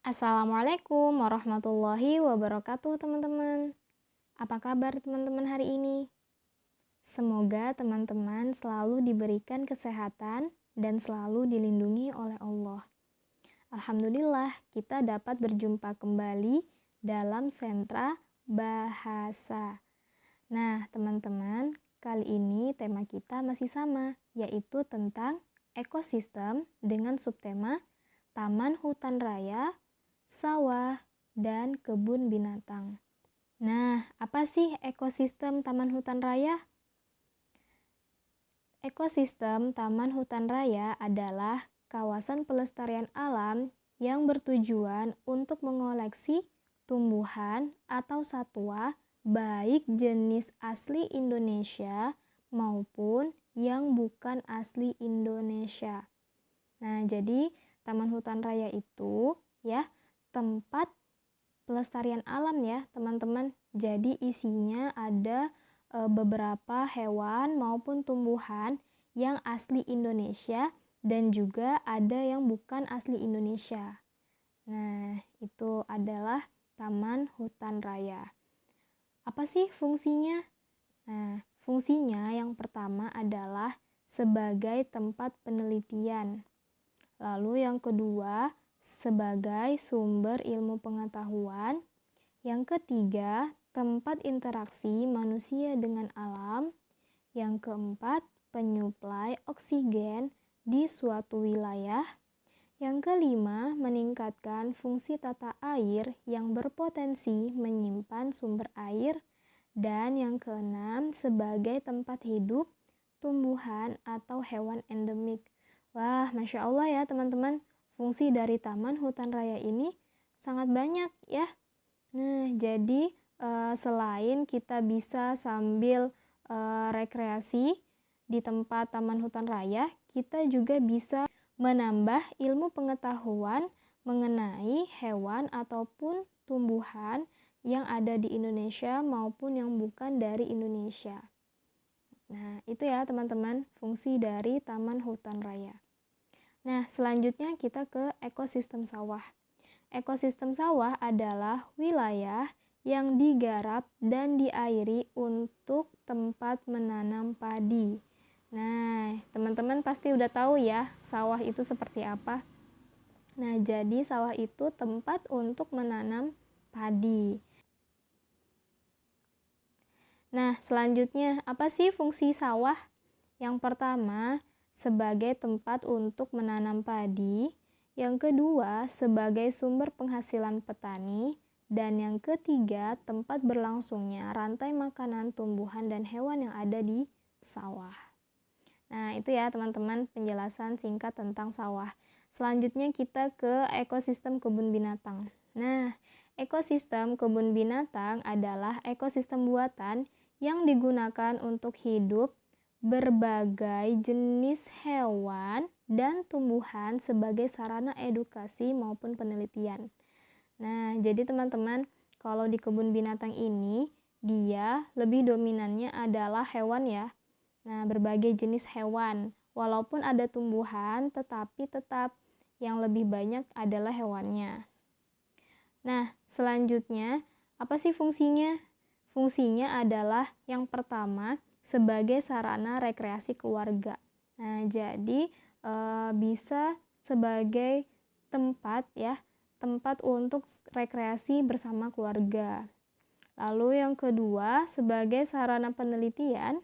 Assalamualaikum warahmatullahi wabarakatuh teman-teman. Apa kabar teman-teman hari ini? Semoga teman-teman selalu diberikan kesehatan dan selalu dilindungi oleh Allah. Alhamdulillah kita dapat berjumpa kembali dalam sentra bahasa. Nah teman-teman, kali ini tema kita masih sama, yaitu tentang ekosistem dengan subtema Taman Hutan Raya, sawah, dan kebun binatang. Nah, apa sih ekosistem Taman Hutan Raya? Ekosistem Taman Hutan Raya adalah kawasan pelestarian alam yang bertujuan untuk mengoleksi tumbuhan atau satwa baik jenis asli Indonesia maupun yang bukan asli Indonesia. Nah, jadi Taman Hutan Raya itu ya tempat pelestarian alam ya teman-teman. Jadi isinya ada beberapa hewan maupun tumbuhan yang asli Indonesia dan juga ada yang bukan asli Indonesia. Nah, itu adalah Taman Hutan Raya. Apa sih fungsinya? Nah, fungsinya yang pertama adalah sebagai tempat penelitian. Lalu yang kedua, sebagai sumber ilmu pengetahuan. Yang ketiga, tempat interaksi manusia dengan alam. Yang keempat, penyuplai oksigen di suatu wilayah. Yang kelima, meningkatkan fungsi tata air yang berpotensi menyimpan sumber air. Dan yang keenam, sebagai tempat hidup tumbuhan atau hewan endemik. Wah, Masya Allah ya teman-teman, fungsi dari Taman Hutan Raya ini sangat banyak ya. Nah, jadi selain kita bisa sambil rekreasi di tempat Taman Hutan Raya, kita juga bisa menambah ilmu pengetahuan mengenai hewan ataupun tumbuhan yang ada di Indonesia maupun yang bukan dari Indonesia. Nah, itu ya teman-teman fungsi dari Taman Hutan Raya. Nah, selanjutnya kita ke ekosistem sawah. Ekosistem sawah adalah wilayah yang digarap dan diairi untuk tempat menanam padi. Nah, teman-teman pasti udah tahu ya, sawah itu seperti apa. Nah, jadi sawah itu tempat untuk menanam padi. Nah, selanjutnya, apa sih fungsi sawah? Yang pertama, sebagai tempat untuk menanam padi. Yang kedua, sebagai sumber penghasilan petani. Dan yang ketiga, tempat berlangsungnya rantai makanan tumbuhan dan hewan yang ada di sawah. Nah, itu ya teman-teman penjelasan singkat tentang sawah. Selanjutnya kita ke ekosistem kebun binatang. Nah, ekosistem kebun binatang adalah ekosistem buatan yang digunakan untuk hidup berbagai jenis hewan dan tumbuhan sebagai sarana edukasi maupun penelitian. Nah, jadi teman-teman, kalau di kebun binatang ini, dia lebih dominannya adalah hewan ya. Nah, berbagai jenis hewan. Walaupun ada tumbuhan, tetapi tetap yang lebih banyak adalah hewannya. Nah, selanjutnya, apa sih fungsinya? Fungsinya adalah yang pertama, sebagai sarana rekreasi keluarga. Nah, jadi bisa sebagai tempat ya, tempat untuk rekreasi bersama keluarga. Lalu yang kedua, sebagai sarana penelitian.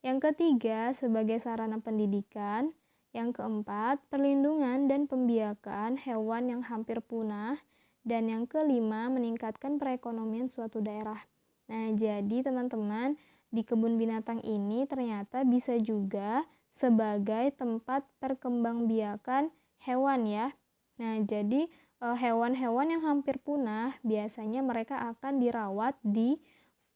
Yang ketiga, sebagai sarana pendidikan. Yang keempat, perlindungan dan pembiakan hewan yang hampir punah. Dan yang kelima, meningkatkan perekonomian suatu daerah. Nah, jadi teman-teman, di kebun binatang ini ternyata bisa juga sebagai tempat perkembangbiakan hewan ya. Nah, jadi hewan-hewan yang hampir punah biasanya mereka akan dirawat di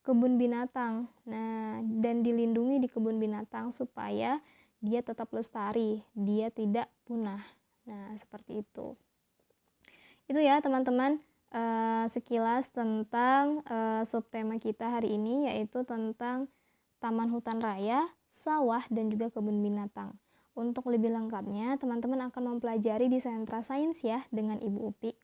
kebun binatang. Nah, dan dilindungi di kebun binatang supaya dia tetap lestari, dia tidak punah. Nah, seperti itu. Itu ya teman-teman, sekilas tentang subtema kita hari ini, yaitu tentang Taman Hutan Raya, sawah, dan juga kebun binatang. Untuk lebih lengkapnya, teman-teman akan mempelajari di Sentra Sains ya dengan Ibu Upi.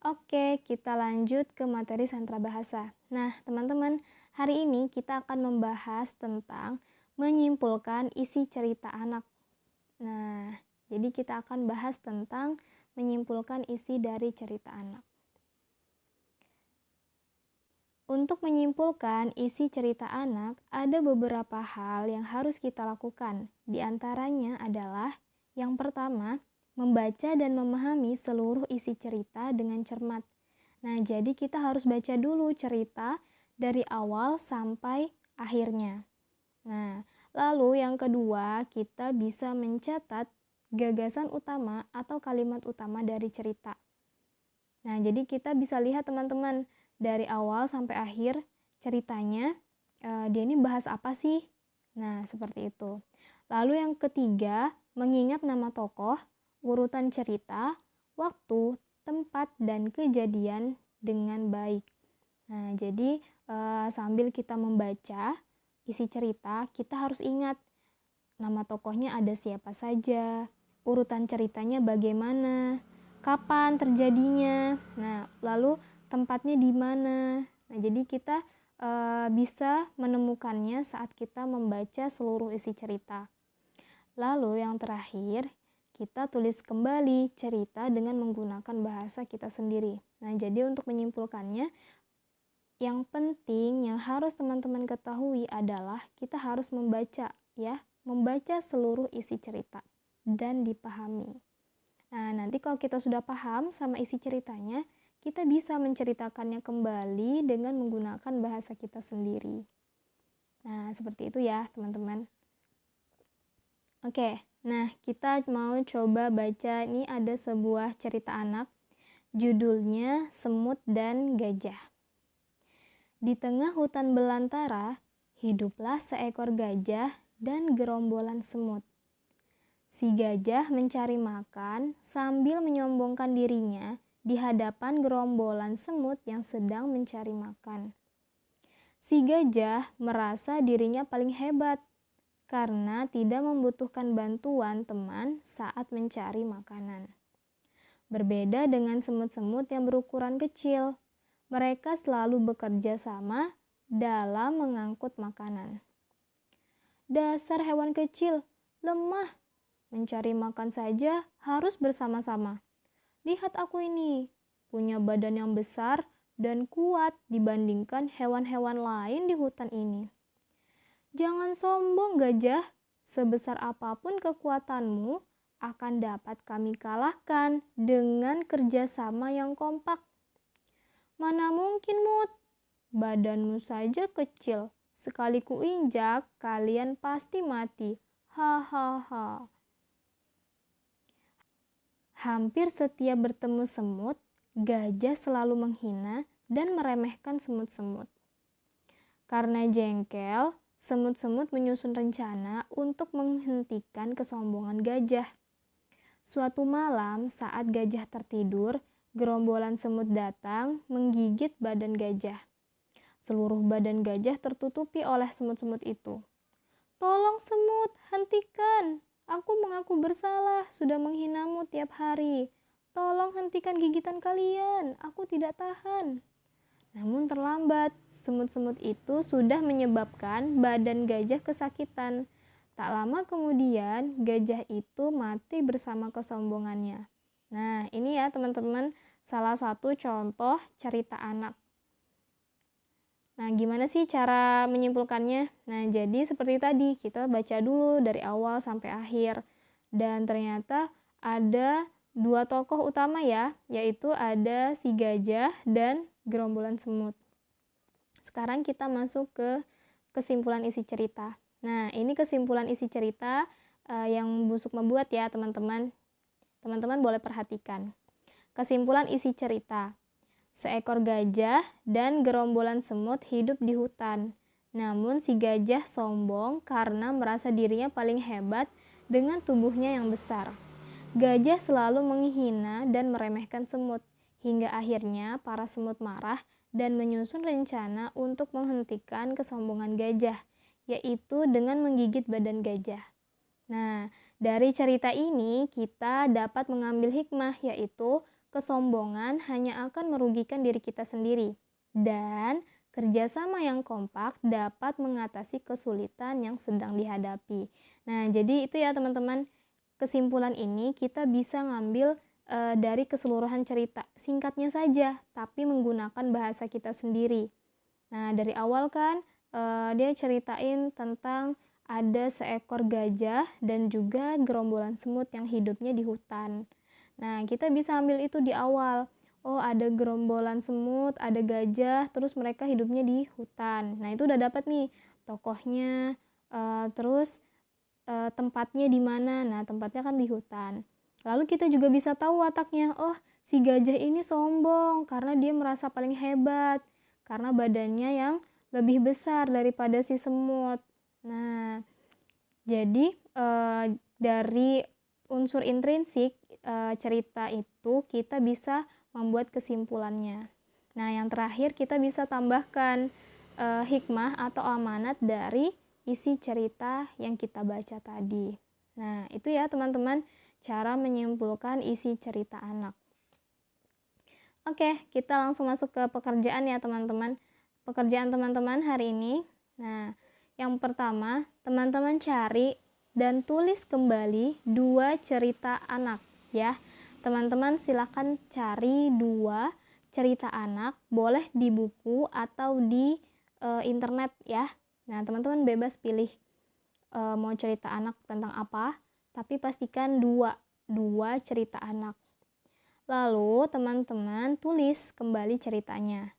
Oke, kita lanjut ke materi sentra bahasa. Nah, teman-teman, hari ini kita akan membahas tentang menyimpulkan isi cerita anak. Nah, jadi kita akan bahas tentang menyimpulkan isi dari cerita anak. Untuk menyimpulkan isi cerita anak, ada beberapa hal yang harus kita lakukan. Di antaranya adalah yang pertama, membaca dan memahami seluruh isi cerita dengan cermat. Nah, jadi kita harus baca dulu cerita dari awal sampai akhirnya. Nah, lalu yang kedua, kita bisa mencatat gagasan utama atau kalimat utama dari cerita. Nah, jadi kita bisa lihat teman-teman, dari awal sampai akhir ceritanya, dia ini bahas apa sih? Nah, seperti itu. Lalu yang ketiga, mengingat nama tokoh, urutan cerita, waktu, tempat, dan kejadian dengan baik. Nah, jadi sambil kita membaca isi cerita, kita harus ingat nama tokohnya ada siapa saja, urutan ceritanya bagaimana, kapan terjadinya, nah lalu tempatnya di mana. Nah, jadi kita bisa menemukannya saat kita membaca seluruh isi cerita. Lalu yang terakhir, kita tulis kembali cerita dengan menggunakan bahasa kita sendiri. Nah, jadi untuk menyimpulkannya, yang penting yang harus teman-teman ketahui adalah kita harus membaca ya, membaca seluruh isi cerita dan dipahami. Nah, nanti kalau kita sudah paham sama isi ceritanya, kita bisa menceritakannya kembali dengan menggunakan bahasa kita sendiri. Nah, seperti itu ya, teman-teman. Oke, nah kita mau coba baca, ini ada sebuah cerita anak, judulnya Semut dan Gajah. Di tengah hutan belantara, hiduplah seekor gajah dan gerombolan semut. Si gajah mencari makan sambil menyombongkan dirinya di hadapan gerombolan semut yang sedang mencari makan. Si gajah merasa dirinya paling hebat karena tidak membutuhkan bantuan teman saat mencari makanan. Berbeda dengan semut-semut yang berukuran kecil, mereka selalu bekerja sama dalam mengangkut makanan. Dasar hewan kecil, lemah, mencari makan saja harus bersama-sama. Lihat aku ini, punya badan yang besar dan kuat dibandingkan hewan-hewan lain di hutan ini. Jangan sombong gajah, sebesar apapun kekuatanmu akan dapat kami kalahkan dengan kerjasama yang kompak. Mana mungkin Mut, badanmu saja kecil, sekali kuinjak kalian pasti mati, hahaha. Hampir setiap bertemu semut, gajah selalu menghina dan meremehkan semut-semut. Karena jengkel, semut-semut menyusun rencana untuk menghentikan kesombongan gajah. Suatu malam saat gajah tertidur, gerombolan semut datang menggigit badan gajah. Seluruh badan gajah tertutupi oleh semut-semut itu. Tolong semut, hentikan! Aku mengaku bersalah sudah menghinamu tiap hari. Tolong hentikan gigitan kalian, aku tidak tahan. Namun terlambat, semut-semut itu sudah menyebabkan badan gajah kesakitan. Tak lama kemudian, gajah itu mati bersama kesombongannya. Nah, ini ya teman-teman, salah satu contoh cerita anak. Nah, gimana sih cara menyimpulkannya? Nah, jadi seperti tadi, kita baca dulu dari awal sampai akhir. Dan ternyata ada dua tokoh utama ya, yaitu ada si gajah dan gerombolan semut. Sekarang kita masuk ke kesimpulan isi cerita. Nah, ini kesimpulan isi cerita yang Busuk membuat ya, teman-teman. Teman-teman boleh perhatikan. Kesimpulan isi cerita. Seekor gajah dan gerombolan semut hidup di hutan. Namun si gajah sombong karena merasa dirinya paling hebat dengan tubuhnya yang besar. Gajah selalu menghina dan meremehkan semut, hingga akhirnya para semut marah dan menyusun rencana untuk menghentikan kesombongan gajah, yaitu dengan menggigit badan gajah. Nah, dari cerita ini kita dapat mengambil hikmah, yaitu kesombongan hanya akan merugikan diri kita sendiri. Dan kerjasama yang kompak dapat mengatasi kesulitan yang sedang dihadapi. Nah, jadi itu ya teman-teman, kesimpulan ini kita bisa ngambil dari keseluruhan cerita. Singkatnya saja, tapi menggunakan bahasa kita sendiri. Nah, dari awal kan dia ceritain tentang ada seekor gajah dan juga gerombolan semut yang hidupnya di hutan. Nah, kita bisa ambil itu di awal. Oh, ada gerombolan semut, ada gajah, terus mereka hidupnya di hutan. Nah, itu udah dapat nih tokohnya, terus tempatnya di mana. Nah, tempatnya kan di hutan. Lalu kita juga bisa tahu wataknya. Oh, si gajah ini sombong karena dia merasa paling hebat. Karena badannya yang lebih besar daripada si semut. Nah, jadi dari unsur intrinsik cerita itu kita bisa membuat kesimpulannya. Nah, yang terakhir kita bisa tambahkan hikmah atau amanat dari isi cerita yang kita baca tadi. Nah, itu ya teman-teman cara menyimpulkan isi cerita anak. Oke, kita langsung masuk ke pekerjaan ya teman-teman. Pekerjaan teman-teman hari ini. Nah, yang pertama, teman-teman cari dan tulis kembali 2 cerita anak ya. Teman-teman silakan cari 2 cerita anak, boleh di buku atau di internet ya. Nah, teman-teman bebas pilih mau cerita anak tentang apa, tapi pastikan 2 cerita anak. Lalu teman-teman tulis kembali ceritanya.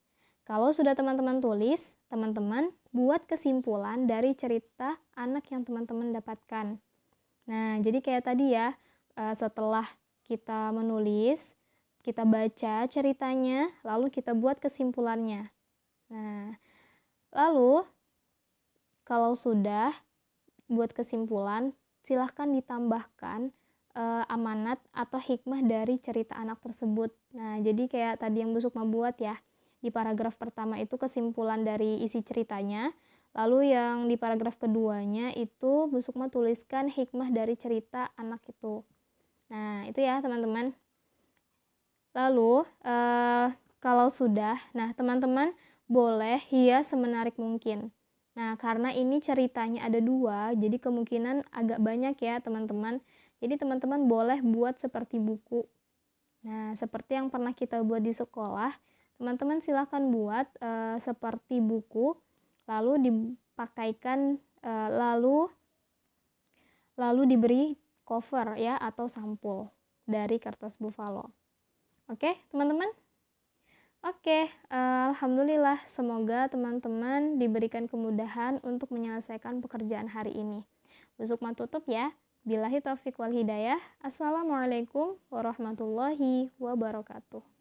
Kalau sudah teman-teman tulis, teman-teman buat kesimpulan dari cerita anak yang teman-teman dapatkan. Nah, jadi kayak tadi ya, setelah kita menulis, kita baca ceritanya, lalu kita buat kesimpulannya. Nah, lalu kalau sudah buat kesimpulan, silahkan ditambahkan amanat atau hikmah dari cerita anak tersebut. Nah, jadi kayak tadi yang Bu Sukma buat ya. Di paragraf pertama itu kesimpulan dari isi ceritanya. Lalu yang di paragraf keduanya itu Bu Sukma tuliskan hikmah dari cerita anak itu. Nah, itu ya teman-teman. Lalu, kalau sudah, nah teman-teman boleh hias semenarik mungkin. Nah, karena ini ceritanya ada 2, jadi kemungkinan agak banyak ya teman-teman. Jadi teman-teman boleh buat seperti buku. Nah, seperti yang pernah kita buat di sekolah, teman-teman silahkan buat seperti buku, lalu dipakaikan, lalu diberi cover ya atau sampul dari kertas buffalo. Oke, teman-teman? Oke, alhamdulillah semoga teman-teman diberikan kemudahan untuk menyelesaikan pekerjaan hari ini. Bu Sukma tutup ya. Billahi taufiq wal hidayah. Assalamualaikum warahmatullahi wabarakatuh.